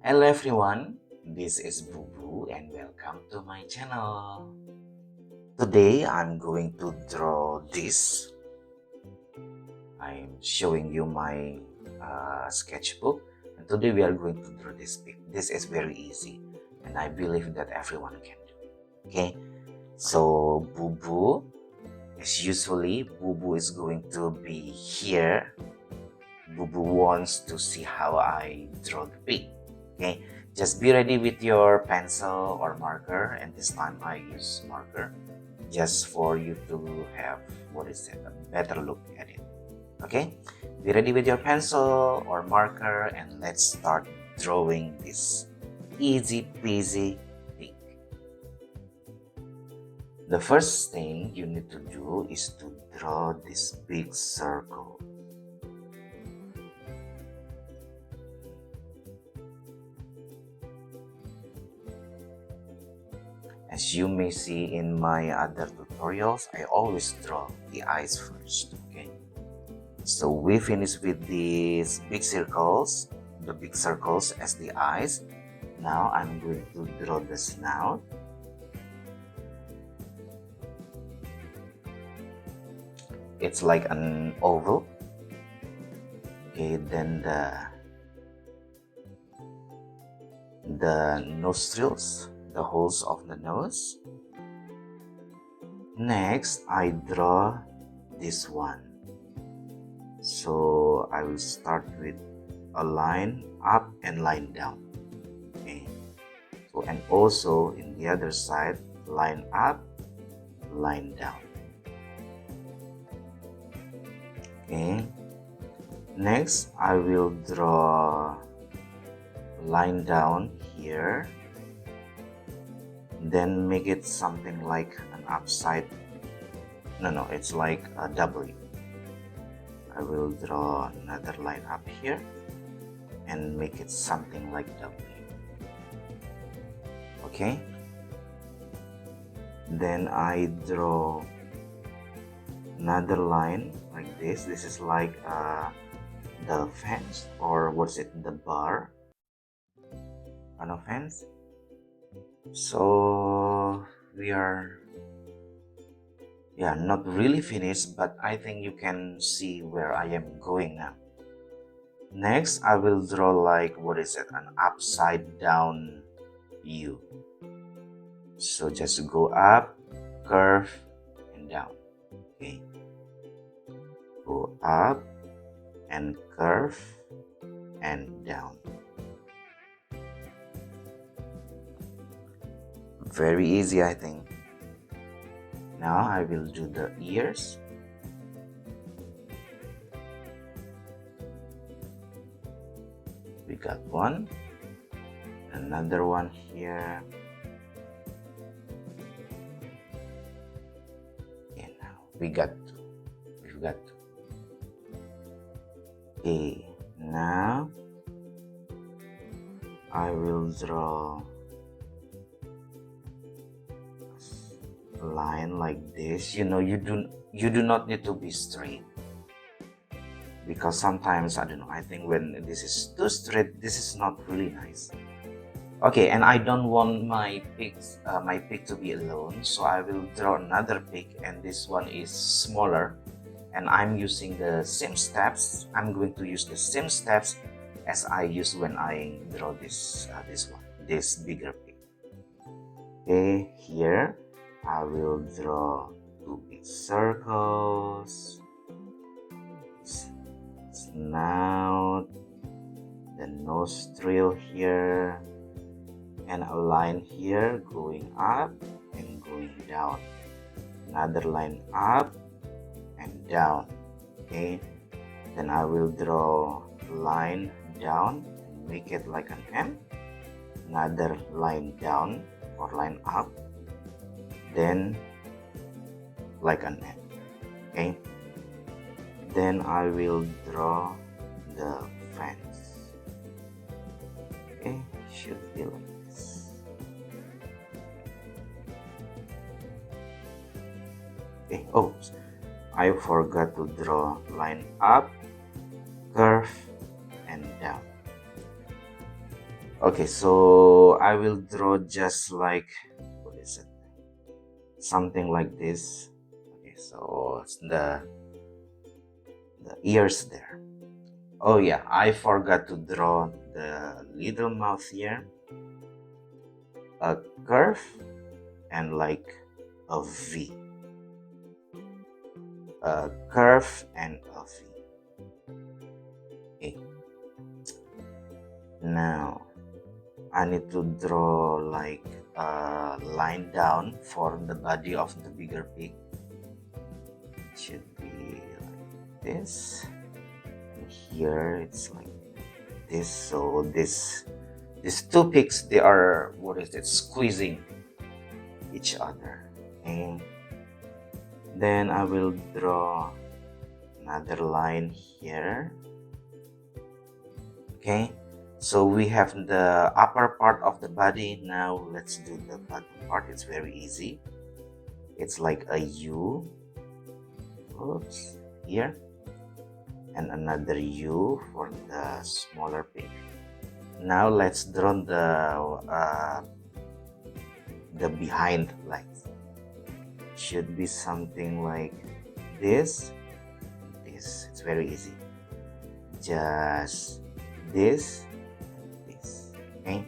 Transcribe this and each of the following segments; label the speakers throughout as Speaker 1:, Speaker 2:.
Speaker 1: Hello everyone, this is Bubu and welcome to my channel. Today I'm going to draw this. I'm showing you my sketchbook, and today we are going to draw this pic. This is very easy and I believe that everyone can do. Okay, so Bubu, as usually, Bubu is going to be here. Bubu wants to see how I draw the pic. Okay, just be ready with your pencil or marker, and this time I use marker just for you to have a better look at it. Okay, be ready with your pencil or marker, and let's start drawing this easy peasy pic. The first thing you need to do is to draw this big circle. As you may see in my other tutorials, I always draw the eyes first, okay? So we finish with these big circles, the big circles as the eyes. Now I'm going to draw the snout. It's like an oval. Okay, then the nostrils, the holes of the nose. Next, I draw this one. So I will start with a line up and line down. Okay. So and also in the other side, line up, line down. Okay. Next, I will draw line down here, then make it something like an upside. No, it's like a W. I will draw another line up here and make it something like W. Okay. Then I draw another line like this. This is like the fence, or what's it, the bar on a fence. So we are not really finished, but I think you can see where I am going now. Next, I will draw like an upside down U. So just go up, curve, and down. Okay, go up and curve and down. Very easy, I think. Now I will do the ears. We got one, another one here. And now we got two. We've got two. Okay, now I will draw a line like this. You do not need to be straight, because sometimes I think when this is too straight, this is not really nice. Okay, and I don't want my pic to be alone, so I will draw another pic, and this one is smaller, and I'm using the same steps. I'm going to use the same steps as I use when I draw this bigger pic. Okay, here I will draw two big circles, snout, the nostril here, and a line here going up and going down, another line up and down. Okay, then I will draw line down and make it like an M, another line down or line up, then like an M. Okay, then I will draw the fence. Okay, should be like this. Okay, oops, I forgot to draw line up, curve, and down. Okay, so I will draw just like, what is it? Something like this. Okay, so it's the ears there. Oh yeah, I forgot to draw the little mouth here, a curve, and like a V. A curve and a V. Okay. Now I need to draw like a line down for the body of the bigger pig. It should be like this. And here it's like this. So these two pigs, they are, what is it, squeezing each other. And then I will draw another line here. Okay, so we have the upper part of the body. Now let's do the bottom part. It's very easy. It's like a U. Oops, here, and another U for the smaller pig. Now let's draw the behind legs. Should be something like this. This, it's very easy. Just this, this. Okay,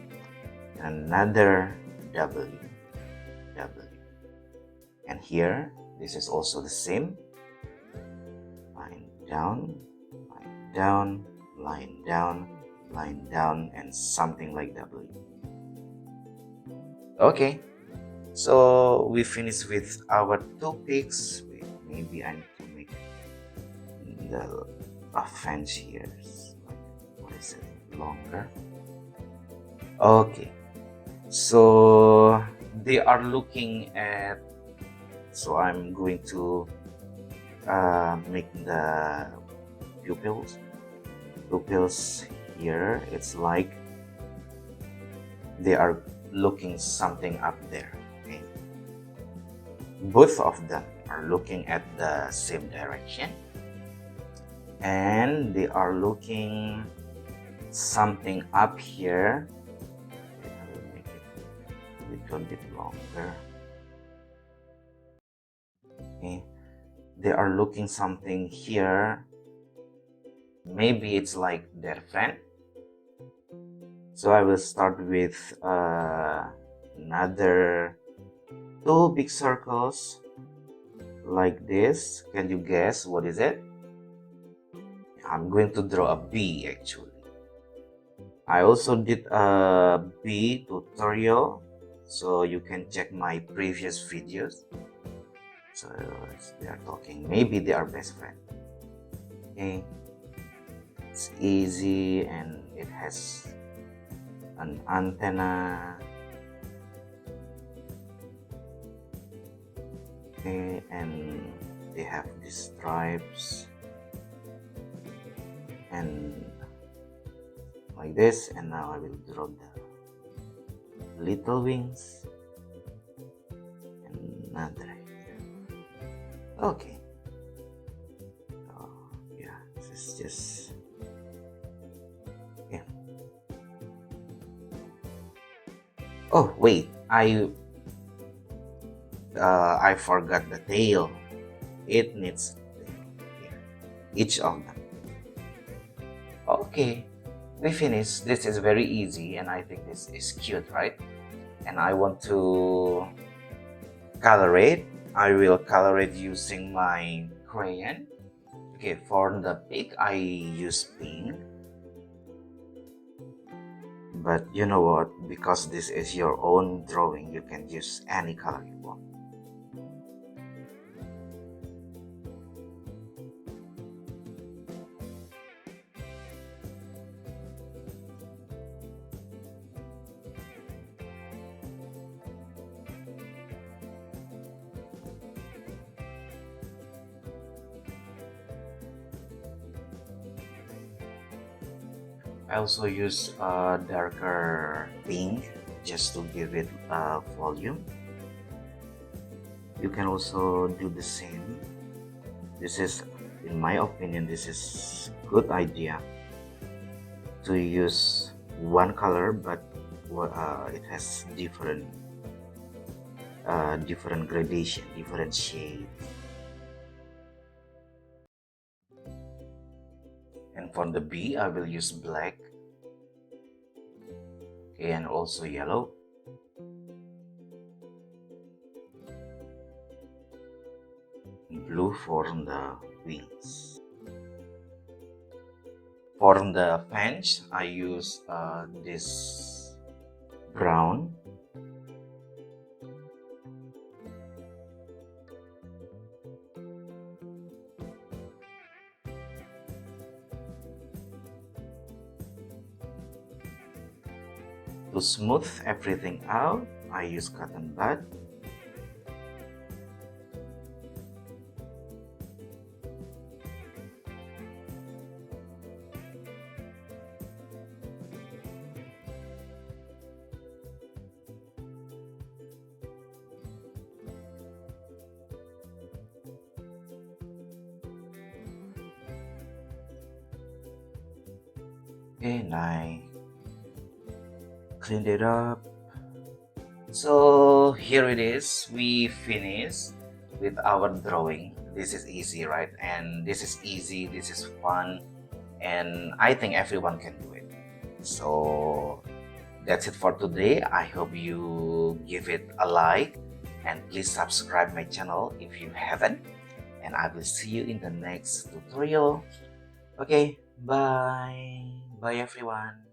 Speaker 1: another W, W, and here this is also the same. Line down, line down, line down, line down, and something like W. Okay, so we finished with our two pigs. Wait, maybe I need to make the a fence here. Like, what is it? Longer. Okay, so they are looking at. So I'm going to make the pupils. Pupils here. It's like they are looking something up there. Okay, both of them are looking at the same direction, and they are looking something up here. I will make it a little bit longer. Okay, they are looking something here. Maybe it's like their friend. So I will start with another two big circles like this. Can you guess what is it? I'm going to draw a bee actually. I also did a bee tutorial, so you can check my previous videos. So they are talking. Maybe they are best friends. Okay, it's easy and it has an antenna. Okay, and they have these stripes and like this. And now I will draw the little wings and another here. Okay. Oh yeah, this is just, yeah. Oh wait, I forgot the tail. It needs here, each of them. Okay, we finished. This is very easy, and I think this is cute, right? And I want to color it. I will color it using my crayon. Okay, for the pig, I use pink. But you know what? Because this is your own drawing, you can use any color you want. I also use a darker pink just to give it volume. You can also do the same. This is, in my opinion, this is good idea to use one color, but it has different gradation, different shade. And for the B, I will use black, okay, and also yellow. Blue for the wings. For the fence, I use this brown. To smooth everything out, I use cotton bud. And I cleaned it up. So here it is. We finished with our drawing. This is easy, right? And this is easy, this is fun, and I think everyone can do it. So that's it for today. I hope you give it a like and please subscribe my channel if you haven't, and I will see you in the next tutorial. Okay, bye everyone.